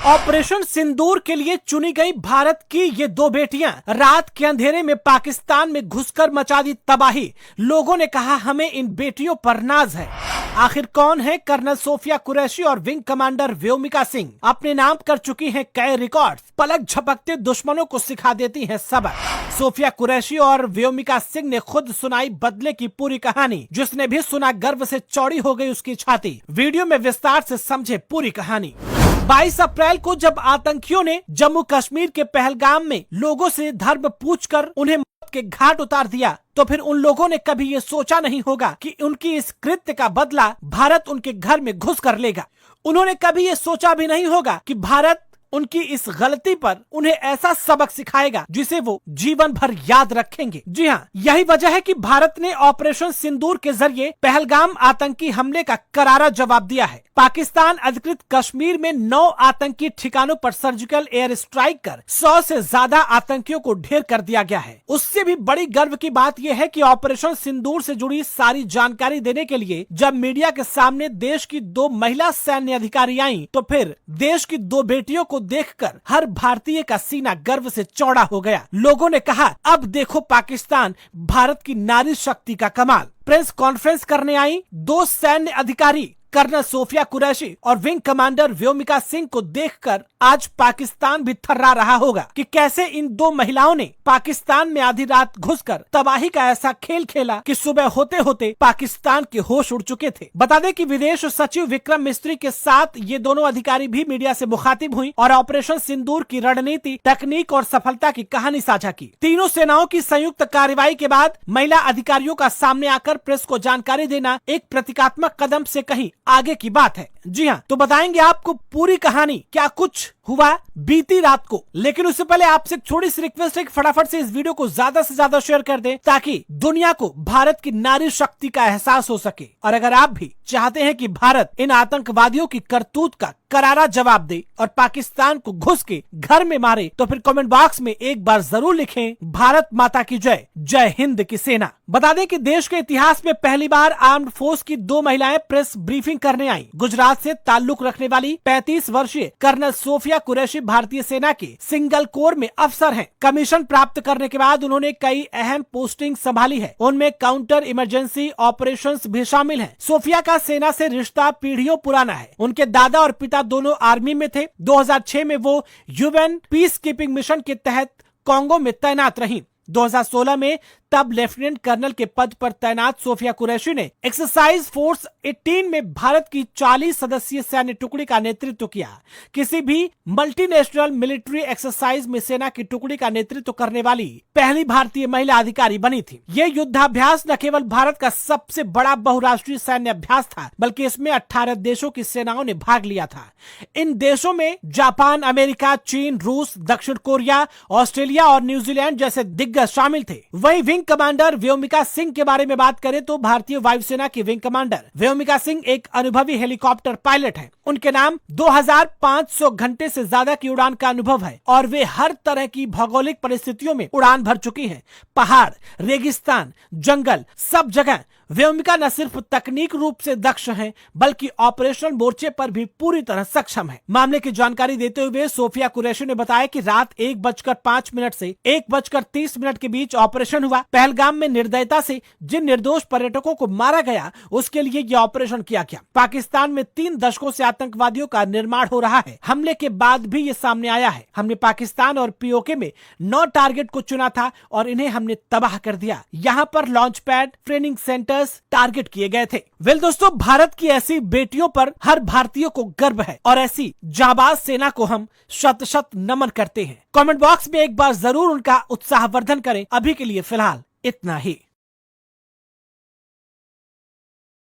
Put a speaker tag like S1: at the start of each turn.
S1: Operation सिंदूर के लिए चुनी गई भारत की ये दो बेटियां रात के अंधेरे में पाकिस्तान में घुसकर मचा दी तबाही। लोगों ने कहा हमें इन बेटियों पर नाज है। आखिर कौन है कर्नल सोफिया कुरैशी और विंग कमांडर व्योमिका सिंह? अपने नाम कर चुकी हैं कई रिकॉर्ड्स, पलक झपकते दुश्मनों को सिखा देती हैं सबक। सोफिया कुरैशी और व्योमिका सिंह ने खुद सुनाई बदले की पूरी कहानी। जिसने भी सुना गर्व से चौड़ी हो गई उसकी छाती। वीडियो में विस्तार से समझे पूरी कहानी। 22 अप्रैल को जब आतंकियों ने जम्मू कश्मीर के पहलगाम में लोगों से धर्म पूछकर उन्हें मौत के घाट उतार दिया, तो फिर उन लोगों ने कभी ये सोचा नहीं होगा कि उनकी इस कृत्य का बदला भारत उनके घर में घुस कर लेगा। उन्होंने कभी ये सोचा भी नहीं होगा कि भारत उनकी इस गलती पर उन्हें ऐसा सबक सिखाएगा जिसे वो जीवन भर याद रखेंगे। जी हाँ, यही वजह है कि भारत ने ऑपरेशन सिंदूर के जरिए पहलगाम आतंकी हमले का करारा जवाब दिया है। पाकिस्तान अधिकृत कश्मीर में 9 आतंकी ठिकानों पर सर्जिकल एयर स्ट्राइक कर 100 से ज्यादा आतंकियों को ढेर कर दिया गया है। उससे भी बड़ी गर्व की बात यह है कि ऑपरेशन सिंदूर से जुड़ी सारी जानकारी देने के लिए जब मीडिया के सामने देश की 2 महिला सैन्य अधिकारी आईं, तो फिर देश की 2 बेटियों को देखकर हर भारतीय का सीना गर्व से चौड़ा हो गया। लोगों ने कहा अब देखो पाकिस्तान, भारत की नारी शक्ति का कमाल। प्रेस कॉन्फ्रेंस करने आई 2 सैन्य अधिकारी कर्नल सोफिया कुरैशी और विंग कमांडर व्योमिका सिंह को देखकर आज पाकिस्तान भी थर्रा रहा होगा कि कैसे इन 2 महिलाओं ने पाकिस्तान में आधी रात घुसकर तबाही का ऐसा खेल खेला कि सुबह होते होते पाकिस्तान के होश उड़ चुके थे। बता दें कि विदेश सचिव विक्रम मिस्त्री के साथ ये दोनों अधिकारी भी मीडिया से मुखातिब हुई और ऑपरेशन सिंदूर की रणनीति, तकनीक और सफलता की कहानी साझा की। तीनों सेनाओं की संयुक्त कार्रवाई के बाद महिला अधिकारियों का सामने आकर प्रेस को जानकारी देना एक प्रतीकात्मक कदम से कहीं आगे की बात है। जी हाँ, तो बताएंगे आपको पूरी कहानी, क्या कुछ हुआ बीती रात को। लेकिन उससे पहले आपसे एक छोटी सी रिक्वेस्ट है कि फटाफट से इस वीडियो को ज्यादा से ज्यादा शेयर कर दें ताकि दुनिया को भारत की नारी शक्ति का एहसास हो सके। और अगर आप भी चाहते हैं कि भारत इन आतंकवादियों की करतूत का करारा जवाब दे और पाकिस्तान को घुस के घर में मारे, तो फिर कमेंट बॉक्स में एक बार जरूर लिखें भारत माता की जय, जय हिंद की सेना। बता दें कि देश के इतिहास में पहली बार आर्म्ड फोर्स की 2 महिलाएं प्रेस ब्रीफिंग करने आई। गुजरात से ताल्लुक रखने वाली 35 वर्षीय कर्नल सोफिया कुरैशी भारतीय सेना के सिंगल कोर में अफसर हैं। कमीशन प्राप्त करने के बाद उन्होंने कई अहम पोस्टिंग संभाली है। उनमें काउंटर इमरजेंसी ऑपरेशंस भी शामिल हैं। सोफिया का सेना से रिश्ता पीढ़ियों पुराना है। उनके दादा और पिता दोनों आर्मी में थे। 2006 में वो यूएन पीस कीपिंग मिशन के तहत कांगो में तैनात रहीं। 2016 में तब लेफ्टिनेंट कर्नल के पद पर तैनात सोफिया कुरैशी ने एक्सरसाइज फोर्स 18 में भारत की 40 सदस्यीय सैन्य टुकड़ी का नेतृत्व किया। किसी भी मल्टीनेशनल मिलिट्री एक्सरसाइज में सेना की टुकड़ी का नेतृत्व करने वाली पहली भारतीय महिला अधिकारी बनी थी। ये युद्धाभ्यास न केवल भारत का सबसे बड़ा बहुराष्ट्रीय सैन्य अभ्यास था, बल्कि इसमें 18 देशों की सेनाओं ने भाग लिया था। इन देशों में जापान, अमेरिका, चीन, रूस, दक्षिण कोरिया, ऑस्ट्रेलिया और न्यूजीलैंड जैसे दिग्गज शामिल थे। वहीं विंग कमांडर व्योमिका सिंह के बारे में बात करें तो भारतीय वायुसेना की विंग कमांडर व्योमिका सिंह एक अनुभवी हेलीकॉप्टर पायलट हैं। उनके नाम 2500 घंटे से ज्यादा की उड़ान का अनुभव है और वे हर तरह की भौगोलिक परिस्थितियों में उड़ान भर चुकी हैं। पहाड़, रेगिस्तान, जंगल, सब जगह व्योमिका न सिर्फ तकनीक रूप से दक्ष हैं, बल्कि ऑपरेशनल मोर्चे पर भी पूरी तरह सक्षम है। मामले की जानकारी देते हुए सोफिया कुरैशी ने बताया कि रात 1:05 से 1:30 के बीच ऑपरेशन हुआ। पहलगाम में निर्दयता से जिन निर्दोष पर्यटकों को मारा गया, उसके लिए यह ऑपरेशन किया गया। पाकिस्तान में 3 दशकों से आतंकवादियों का निर्माण हो रहा है। हमले के बाद भी ये सामने आया है। हमने पाकिस्तान और पीओके में 9 टारगेट को चुना था और इन्हें हमने तबाह कर दिया। यहाँ पर launch pad, training centre target किए गए थे। वेल दोस्तों, भारत की ऐसी बेटियों पर हर भारतीय को गर्व है और ऐसी जाबाज सेना को हम शत शत नमन करते हैं। कमेंट बॉक्स में एक बार जरूर उनका उत्साहवर्धन करें। अभी के लिए फिलहाल इतना ही।